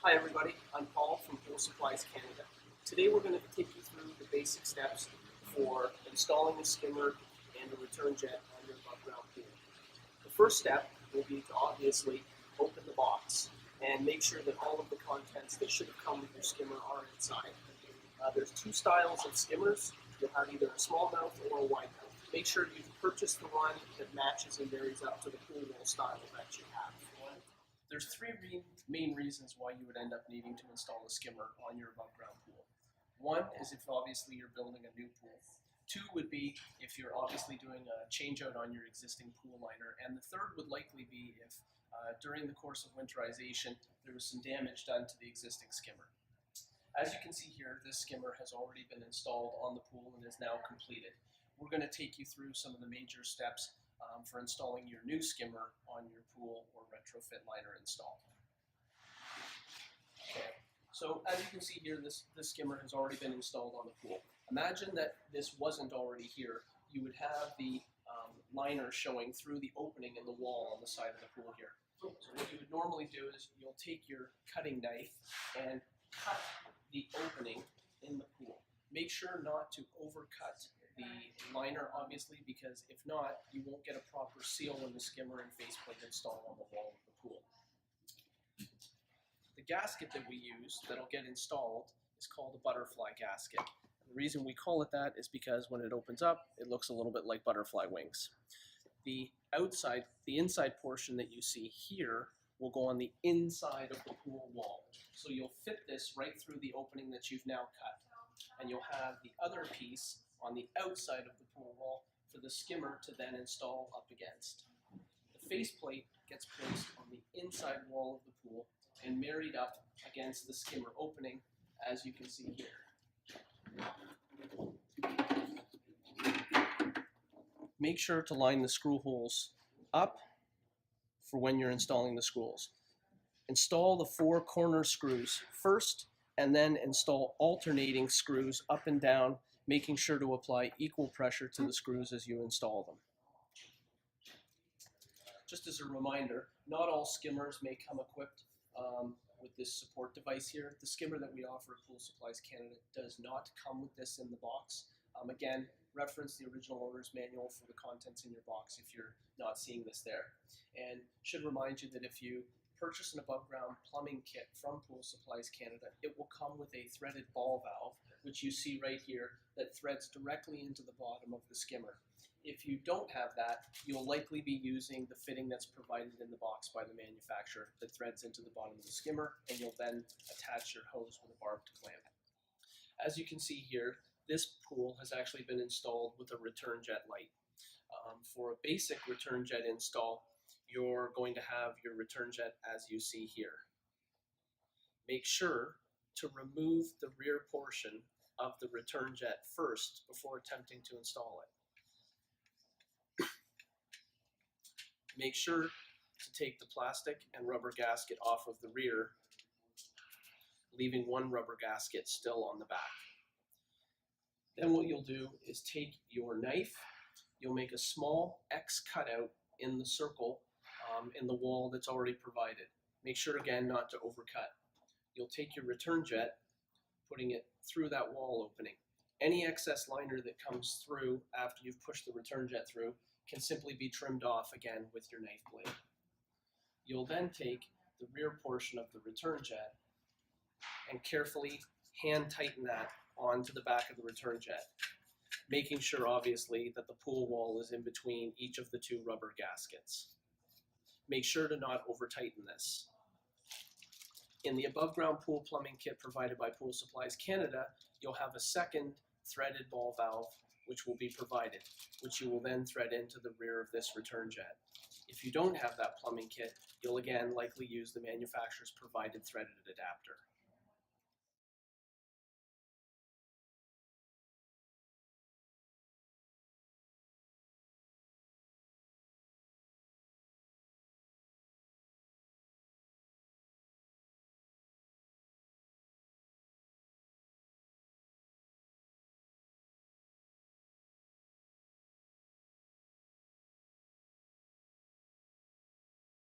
Hi everybody, I'm Paul from Pool Supplies Canada. Today we're going to take you through the basic steps for installing a skimmer and a return jet on your above ground pool. The first step will be to obviously open the box and make sure that all of the contents that should have come with your skimmer are inside. There's two styles of skimmers. You'll have either a small mouth or a wide mouth. Make sure you've purchased the one that matches and varies up to the pool wall style that you have. There's three main reasons why you would end up needing to install a skimmer on your above ground pool. One is if obviously you're building a new pool. Two would be if you're obviously doing a change out on your existing pool liner. And the third would likely be if during the course of winterization there was some damage done to the existing skimmer. As you can see here, this skimmer has already been installed on the pool and is now completed. We're going to take you through some of the major steps for installing your new skimmer on your pool or retrofit liner install. Okay, so as you can see here, this skimmer has already been installed on the pool. Imagine that this wasn't already here. You would have the liner showing through the opening in the wall on the side of the pool here. So what you would normally do is you'll take your cutting knife and cut the opening in the pool. Make sure not to overcut the liner, obviously, because if not, you won't get a proper seal when the skimmer and faceplate installed on the wall of the pool. The gasket that we use that'll get installed is called a butterfly gasket. The reason we call it that is because when it opens up, it looks a little bit like butterfly wings. The inside portion that you see here will go on the inside of the pool wall. So you'll fit this right through the opening that you've now cut. And you'll have the other piece on the outside of the pool wall for the skimmer to then install up against. The faceplate gets placed on the inside wall of the pool and married up against the skimmer opening, as you can see here. Make sure to line the screw holes up for when you're installing the screws. Install the 4 corner screws first, and then install alternating screws up and down, making sure to apply equal pressure to the screws as you install them. Just as a reminder, not all skimmers may come equipped with this support device here. The skimmer that we offer at Pool Supplies Canada does not come with this in the box. Again, reference the original owner's manual for the contents in your box if you're not seeing this there. And should remind you that if you purchase an above ground plumbing kit from Pool Supplies Canada, it will come with a threaded ball valve, which you see right here, that threads directly into the bottom of the skimmer. If you don't have that, you'll likely be using the fitting that's provided in the box by the manufacturer that threads into the bottom of the skimmer, and you'll then attach your hose with a barbed clamp. As you can see here, this pool has actually been installed with a return jet light. For a basic return jet install, you're going to have your return jet as you see here. Make sure to remove the rear portion of the return jet first before attempting to install it. Make sure to take the plastic and rubber gasket off of the rear, leaving one rubber gasket still on the back. Then what you'll do is take your knife, you'll make a small X cutout in the circle in the wall that's already provided. Make sure again not to overcut. You'll take your return jet, putting it through that wall opening. Any excess liner that comes through after you've pushed the return jet through can simply be trimmed off again with your knife blade. You'll then take the rear portion of the return jet and carefully hand tighten that onto the back of the return jet, making sure obviously that the pool wall is in between each of the 2 rubber gaskets. Make sure to not over tighten this. In the above ground pool plumbing kit provided by Pool Supplies Canada, you'll have a second threaded ball valve which will be provided, which you will then thread into the rear of this return jet. If you don't have that plumbing kit, you'll again likely use the manufacturer's provided threaded adapter.